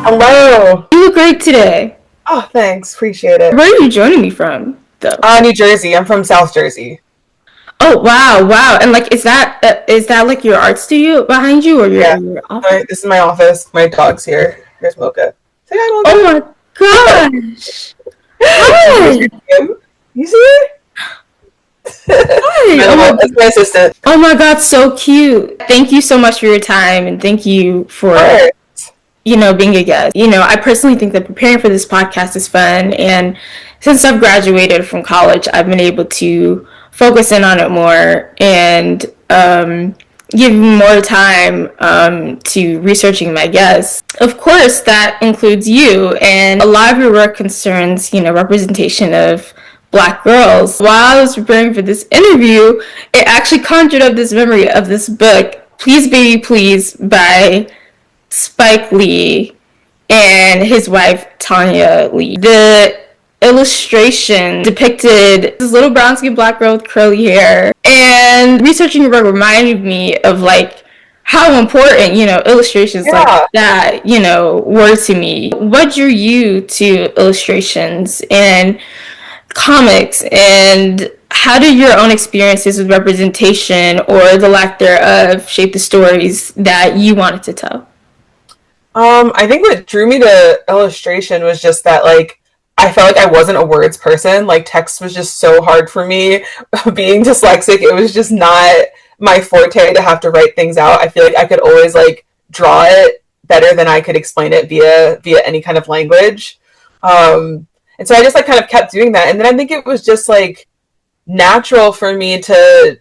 Hello. You look great today. Oh, thanks. Appreciate it. Where are you joining me from, though? New Jersey. I'm from South Jersey. Oh wow, wow! And like, is that like your art studio behind you, or Yeah. your office? This is my office. My dog's here. Here's Mocha. Say Oh hi, my gosh! Mocha. Here's Hi, your Kim. You see her? hi! That's my assistant. Oh my God, so cute! Thank you so much for your time, and thank you for Alright. being a guest. I personally think that preparing for this podcast is fun, and since I've graduated from college, I've been able to focus in on it more and give more time to researching my guests. Of course, that includes you, and a lot of your work concerns, representation of Black girls. While I was preparing for this interview, it actually conjured up this memory of this book, Please Baby Please, by Spike Lee and his wife Tanya Lee. The illustration depicted this little brown skinned black girl with curly hair, and researching your work reminded me of like how important illustrations like Yeah. that were to me. What drew you to illustrations and comics, and how did your own experiences with representation or the lack thereof shape the stories that you wanted to tell? I think what drew me to illustration was just that, like, I felt like I wasn't a words person. Like, text was just so hard for me. Being dyslexic, it was just not my forte to have to write things out. I feel like I could always, like, draw it better than I could explain it via any kind of language. And so I just, like, kind of kept doing that. And then I think it was just, like, natural for me to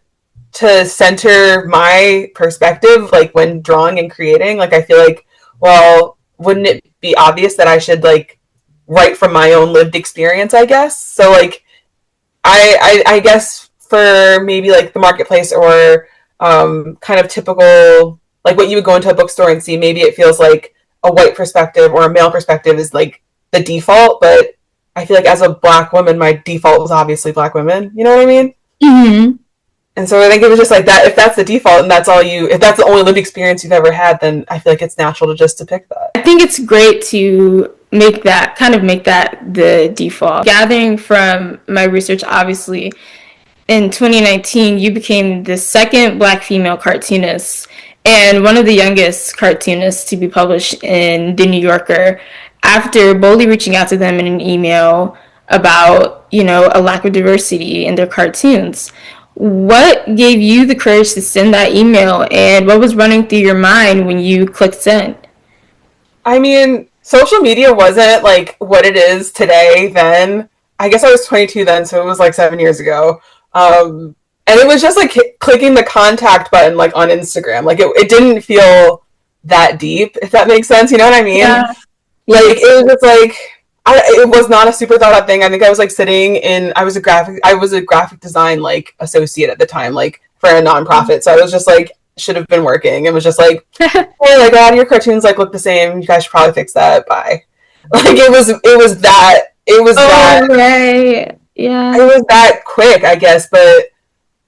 center my perspective, like, when drawing and creating. Like, I feel like, well, wouldn't it be obvious that I should, like, write from my own lived experience, I guess? So, like, I guess for maybe, like, the marketplace or kind of typical, like, what you would go into a bookstore and see, maybe it feels like a white perspective or a male perspective is, like, the default. But I feel like as a Black woman, my default was obviously Black women. You know what I mean? Mm-hmm. And so I think it was just like that. If that's the default and that's all if that's the only lived experience you've ever had, then I feel like it's natural to just depict that. I think it's great to make that the default. Gathering from my research, obviously, in 2019, you became the second Black female cartoonist and one of the youngest cartoonists to be published in The New Yorker after boldly reaching out to them in an email about, a lack of diversity in their cartoons. What gave you the courage to send that email, and what was running through your mind when you clicked send? I mean, social media wasn't like what it is today then. I guess I was 22 then, so it was like 7 years ago. And it was just like clicking the contact button like on Instagram. Like it didn't feel that deep, if that makes sense. You know what I mean? Yeah. Like it was just like it was not a super thought out thing. I think I was like sitting in. I was a graphic design like associate at the time, like for a nonprofit. So I was just like should have been working. It was just like, hey, like a lot of your cartoons like look the same. You guys should probably fix that. Bye. Like it was that Right. Yeah. it was that quick, I guess. But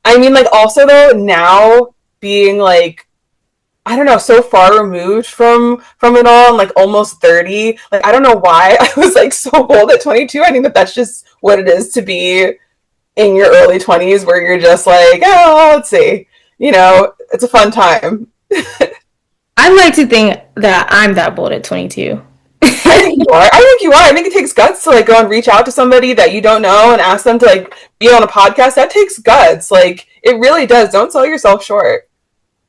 I mean, like also though now being like I don't know, so far removed from it all, and like almost 30. Like I don't know why I was like so old at 22. I think that that's just what it is to be in your early 20s, where you're just like, oh, let's see, it's a fun time. I like to think that I'm that bold at 22. I think you are. I think you are. I think it takes guts to like go and reach out to somebody that you don't know and ask them to like be on a podcast. That takes guts. Like it really does. Don't sell yourself short.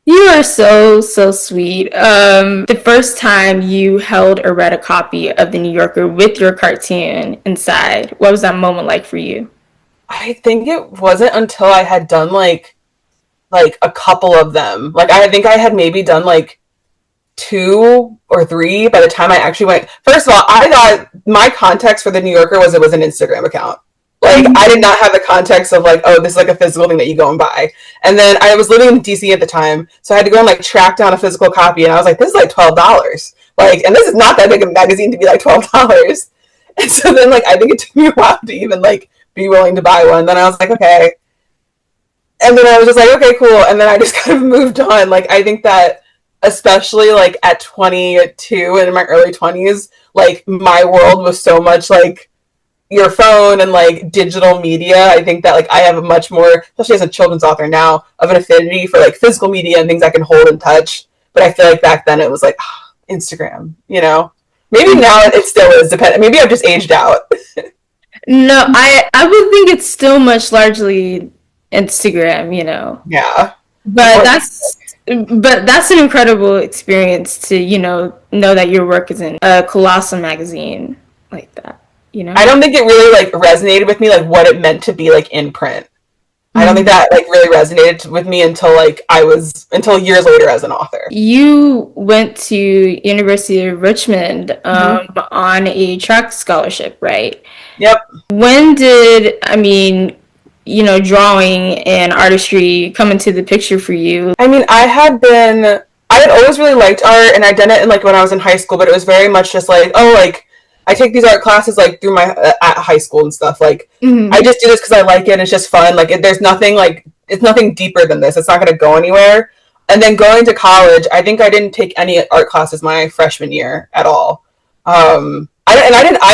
You are so, so sweet. The first time you held or read a copy of The New Yorker with your cartoon inside, what was that moment like for you? I think it wasn't until I had done like a couple of them. Like I think I had maybe done like two or three by the time I actually went. First of all, I thought my context for the New Yorker was it was an Instagram account. Like I did not have the context of like, oh, this is like a physical thing that you go and buy. And then I was living in DC at the time, so I had to go and like track down a physical copy, and I was like, this is like $12. Like, and this is not that big of a magazine to be like $12. And so then like I think it took me a while to even like be willing to buy one. Then I was like, okay. And then I was just like, okay, cool. And then I just kind of moved on. Like I think that especially like at 22 and in my early 20s, like my world was so much like your phone and like digital media. I think that like I have a much more, especially as a children's author now, of an affinity for like physical media and things I can hold and touch. But I feel like back then it was like Instagram, you know. Maybe now it still is dependent. Maybe I've just aged out. No, I would think it's still much largely Instagram, you know. Yeah. But that's an incredible experience to, know that your work is in a colossal magazine like that, you know? I don't think it really like resonated with me like what it meant to be like in print. I don't think that like really resonated with me until years later as an author. You went to University of Richmond on a track scholarship, right? Yep. When did, drawing and artistry come into the picture for you? I mean, I had always really liked art, and I did it in like when I was in high school, but it was very much just like, oh, like I take these art classes like through my at high school and stuff. Like I just do this because I like it. And it's just fun. Like there's nothing like it's nothing deeper than this. It's not going to go anywhere. And then going to college, I think I didn't take any art classes my freshman year at all. I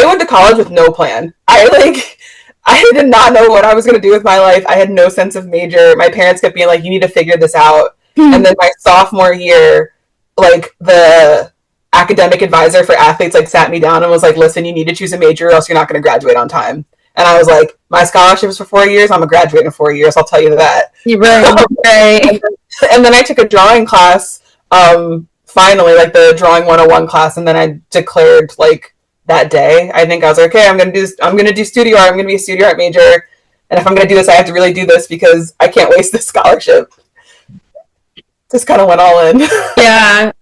went to college with no plan. I did not know what I was going to do with my life. I had no sense of major. My parents kept being like, you need to figure this out. And then my sophomore year, like the academic advisor for athletes like sat me down and was like, listen, you need to choose a major or else you're not going to graduate on time. And I was like, my scholarship is for 4 years. I'm going to graduate in 4 years. I'll tell you that. You're right. Right. And then I took a drawing class, finally, like the drawing 101 class. And then I declared like that day, I think I was like, okay, I'm going to do studio art. I'm going to be a studio art major. And if I'm going to do this, I have to really do this because I can't waste this scholarship. Just kind of went all in.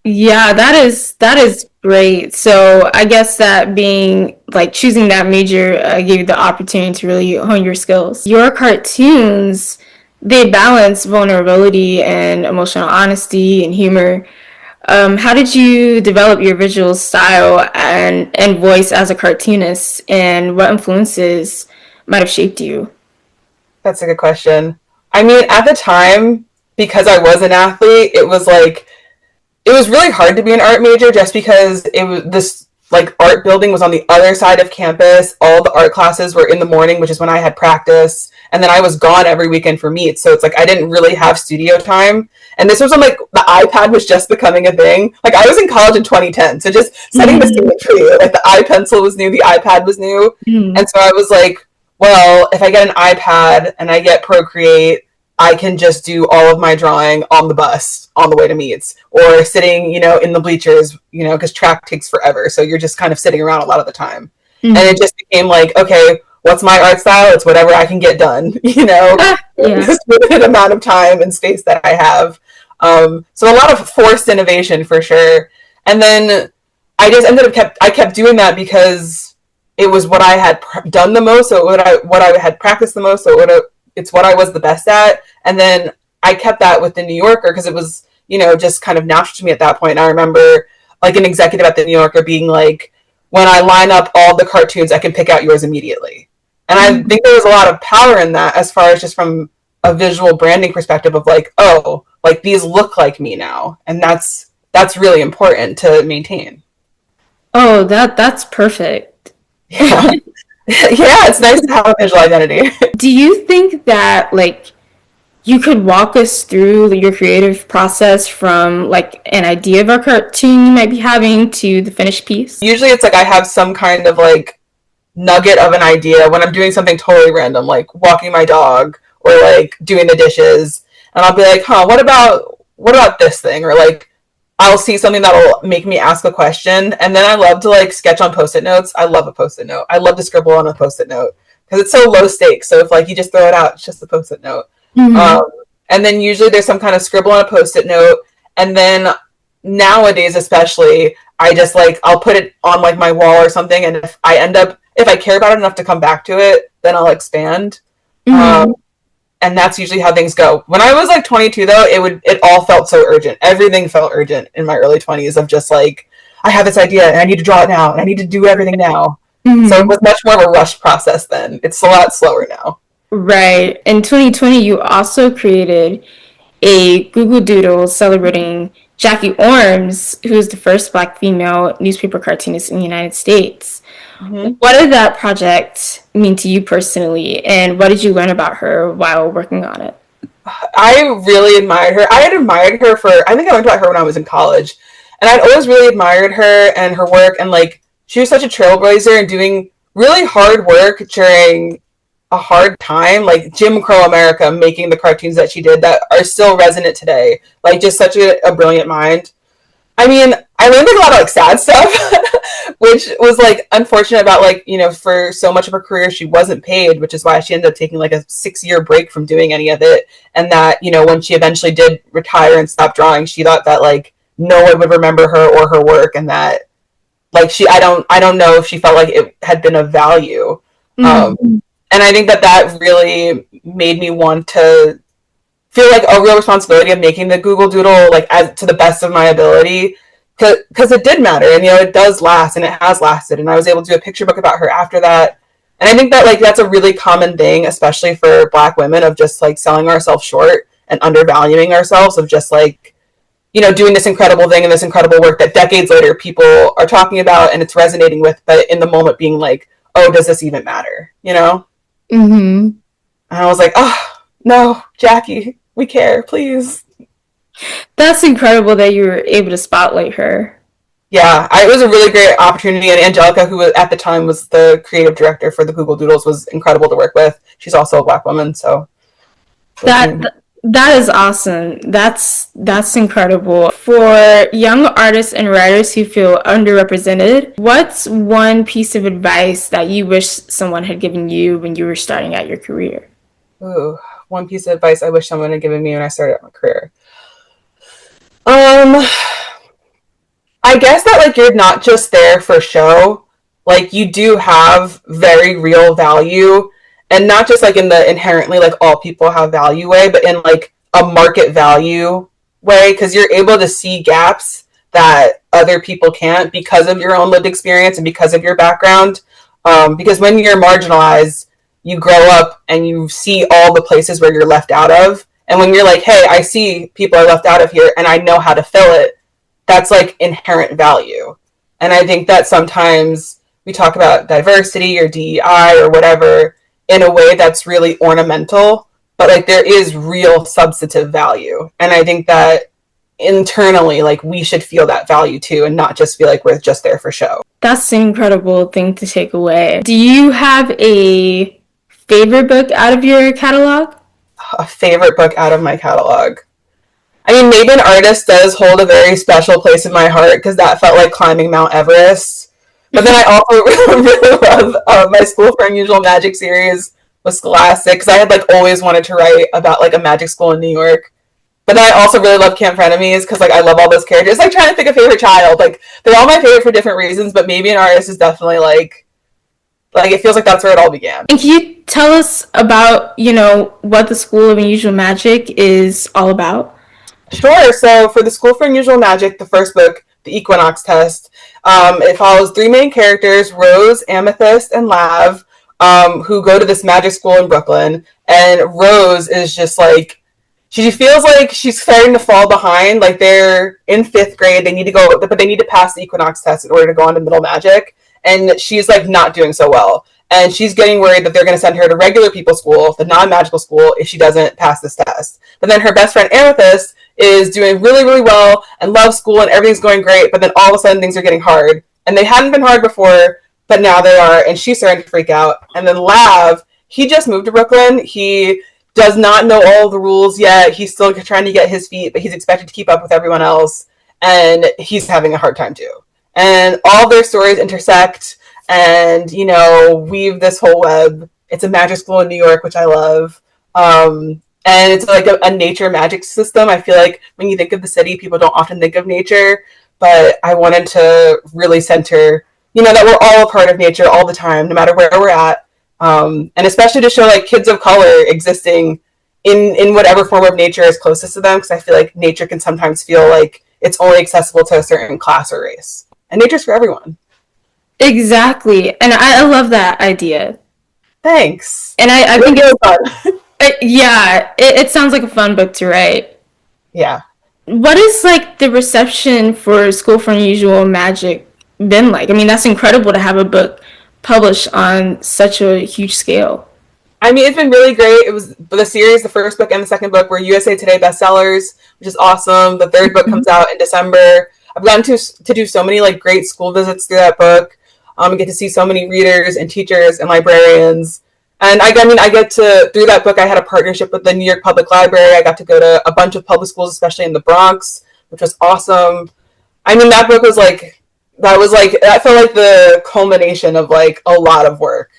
Yeah, that is great. So I guess that being like choosing that major gave you the opportunity to really hone your skills. Your cartoons, they balance vulnerability and emotional honesty and humor. How did you develop your visual style and voice as a cartoonist, and what influences might have shaped you? That's a good question. I mean, at the time, because I was an athlete, it was really hard to be an art major just because it was this like art building was on the other side of campus. All the art classes were in the morning, which is when I had practice, and then I was gone every weekend for meets. So it's like I didn't really have studio time. And this was when like the iPad was just becoming a thing. Like I was in college in 2010, so just setting the scene for you. Like the iPencil was new, the iPad was new, and so I was like, well, if I get an iPad and I get Procreate, I can just do all of my drawing on the bus on the way to meets or sitting, in the bleachers, because track takes forever. So you're just kind of sitting around a lot of the time. And it just became like, okay, what's my art style? It's whatever I can get done, just limited amount of time and space that I have. So a lot of forced innovation for sure. And then I just I kept doing that because it was what I had done the most. So what I had practiced the most. So it's what I was the best at. And then I kept that with the New Yorker because it was, just kind of natural to me at that point. And I remember like an executive at the New Yorker being like, when I line up all the cartoons, I can pick out yours immediately. And I think there was a lot of power in that as far as just from a visual branding perspective of like, oh, like these look like me now. And that's really important to maintain. Oh, that's perfect. Yeah. Yeah, it's nice to have a visual identity. Do you think that like you could walk us through your creative process from like an idea of a cartoon you might be having to the finished piece? Usually it's like I have some kind of like nugget of an idea when I'm doing something totally random, like walking my dog or like doing the dishes. And I'll be like, what about this thing? Or like I'll see something that'll make me ask a question. And then I love to like sketch on Post-it notes. I love a Post-it note. I love to scribble on a Post-it note because it's so low stakes. So if like you just throw it out, it's just a Post-it note. And then usually there's some kind of scribble on a Post-it note. And then nowadays, especially, I just like, I'll put it on like my wall or something. And if I care about it enough to come back to it, then I'll expand. And that's usually how things go. When I was like 22 though, it all felt so urgent. Everything felt urgent in my early 20s of just like, I have this idea and I need to draw it now and I need to do everything now. So it was much more of a rushed process then. It's a lot slower now. Right. In 2020, you also created a Google Doodle celebrating Jackie Orms, who is the first Black female newspaper cartoonist in the United States. Mm-hmm. What did that project mean to you personally, and what did you learn about her while working on it? I really admired her. I had admired her for, I think I learned about her when I was in college. And I'd always really admired her and her work. And like, she was such a trailblazer and doing really hard work during a hard time, like Jim Crow America, making the cartoons that she did that are still resonant today. Like, just such a brilliant mind. I mean, I learned like, a lot of like sad stuff, which was like unfortunate about like, for so much of her career she wasn't paid, which is why she ended up taking like a 6 year break from doing any of it. And that, when she eventually did retire and stop drawing, she thought that like no one would remember her or her work, and that like I don't know if she felt like it had been of value. Mm-hmm. And I think that that really made me want to feel like a real responsibility of making the Google Doodle like as to the best of my ability, because it did matter, and it does last, and it has lasted. And I was able to do a picture book about her after that. And I think that like that's a really common thing, especially for Black women, of just like selling ourselves short and undervaluing ourselves, of just like doing this incredible thing and this incredible work that decades later people are talking about and it's resonating with, but in the moment being like, oh, does this even matter? Mm-hmm. And I was like, oh no, Jackie, we care, please. That's incredible that you were able to spotlight her. Yeah, it was a really great opportunity, and Angelica, who at the time was the creative director for the Google Doodles, was incredible to work with. She's also a Black woman, so That that is awesome. That's incredible. For young artists and writers who feel underrepresented, what's one piece of advice that you wish someone had given you when you were starting out your career? ooh, one piece of advice I wish someone had given me when I started my career. Um, I guess that like you're not just there for show. Like you do have very real value, and not just like in the inherently like all people have value way, but in like a market value way, because you're able to see gaps that other people can't because of your own lived experience and because of your background. Because when you're marginalized, you grow up and you see all the places where you're left out of. And when you're like, hey, I see people are left out of here and I know how to fill it, that's like inherent value. And I think that sometimes we talk about diversity or DEI or whatever in a way that's really ornamental, but like there is real substantive value. And I think that internally, like we should feel that value too, and not just feel like we're just there for show. That's an incredible thing to take away. Do you have a favorite book out of your catalog? A favorite book out of my catalog. I mean, Maybe an Artist does hold a very special place in my heart because that felt like climbing Mount Everest. But then I also really love my School for Unusual Magic series was Scholastic, because I had like always wanted to write about like a magic school in New York. But then I also really love Camp Frenemies because like I love all those characters. It's like trying to pick a favorite child. Like they're all my favorite for different reasons, but Maybe an Artist is definitely like it feels like that's where it all began. And can you tell us about, what the School of Unusual Magic is all about? Sure. So for the School for Unusual Magic, the first book, The Equinox Test, it follows three main characters, Rose, Amethyst, and Lav, who go to this magic school in Brooklyn. And Rose is just like, she feels like she's starting to fall behind. Like they're in fifth grade, they need to go, but they need to pass the Equinox Test in order to go on to middle magic. And she's like not doing so well. And she's getting worried that they're going to send her to regular people school, the non-magical school, if she doesn't pass this test. But then her best friend Amethyst is doing really, really well and loves school and everything's going great. But then all of a sudden things are getting hard. And they hadn't been hard before, but now they are. And she's starting to freak out. And then Lav, he just moved to Brooklyn. He does not know all the rules yet. He's still trying to get his feet, but he's expected to keep up with everyone else. And he's having a hard time too. And all their stories intersect and, weave this whole web. It's a magic school in New York, which I love. And it's like a nature magic system. I feel like when you think of the city, people don't often think of nature, but I wanted to really center, that we're all a part of nature all the time, no matter where we're at. And especially to show like kids of color existing in whatever form of nature is closest to them, because I feel like nature can sometimes feel like it's only accessible to a certain class or race. And nature's for everyone. Exactly. And I love that idea. Thanks. And I think Really it's, fun. yeah, it sounds like a fun book to write. Yeah. What is like the reception for School for Unusual Magic been like? I mean, that's incredible to have a book published on such a huge scale. I mean, it's been really great. It was the series, the first book and the second book were USA Today bestsellers, which is awesome. The third book comes out in December. I've gotten to do so many like great school visits through that book. I get to see so many readers and teachers and librarians. And I mean, I get to, through that book, I had a partnership with the New York Public Library. I got to go to a bunch of public schools, especially in the Bronx, which was awesome. I mean, that book was like, that felt like the culmination of like a lot of work.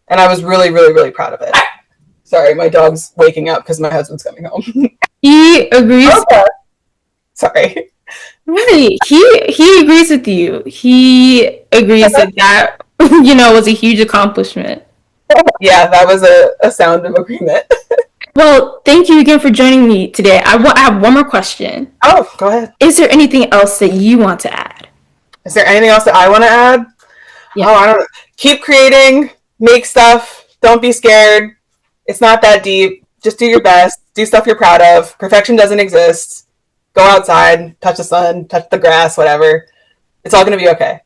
And I was really, really, really proud of it. Sorry, my dog's waking up because my husband's coming home. He agrees. Okay. Sorry. Right. He agrees with you. He agrees that was a huge accomplishment. Yeah, that was a sound of agreement. Well, thank you again for joining me today. I have one more question. Oh, go ahead. Is there anything else that you want to add? Is there anything else that I want to add? Yeah. Oh, I don't know. Keep creating, make stuff. Don't be scared. It's not that deep. Just do your best. Do stuff you're proud of. Perfection doesn't exist. Go outside, touch the sun, touch the grass, whatever. It's all going to be okay.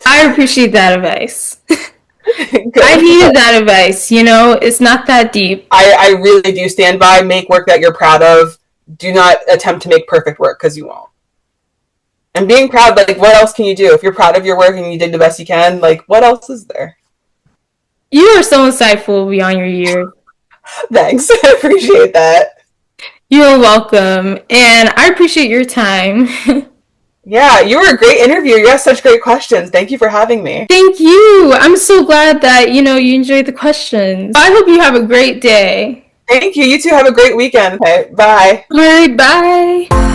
I appreciate that advice. I needed that advice. It's not that deep. I really do stand by. Make work that you're proud of. Do not attempt to make perfect work because you won't. And being proud, like, what else can you do? If you're proud of your work and you did the best you can, like, what else is there? You are so insightful beyond your years. Thanks. I appreciate that. You're welcome. And I appreciate your time. Yeah, you were a great interview. You asked such great questions. Thank you for having me. Thank you. I'm so glad that, you enjoyed the questions. I hope you have a great day. Thank you. You too have a great weekend. Okay, bye. All right, bye.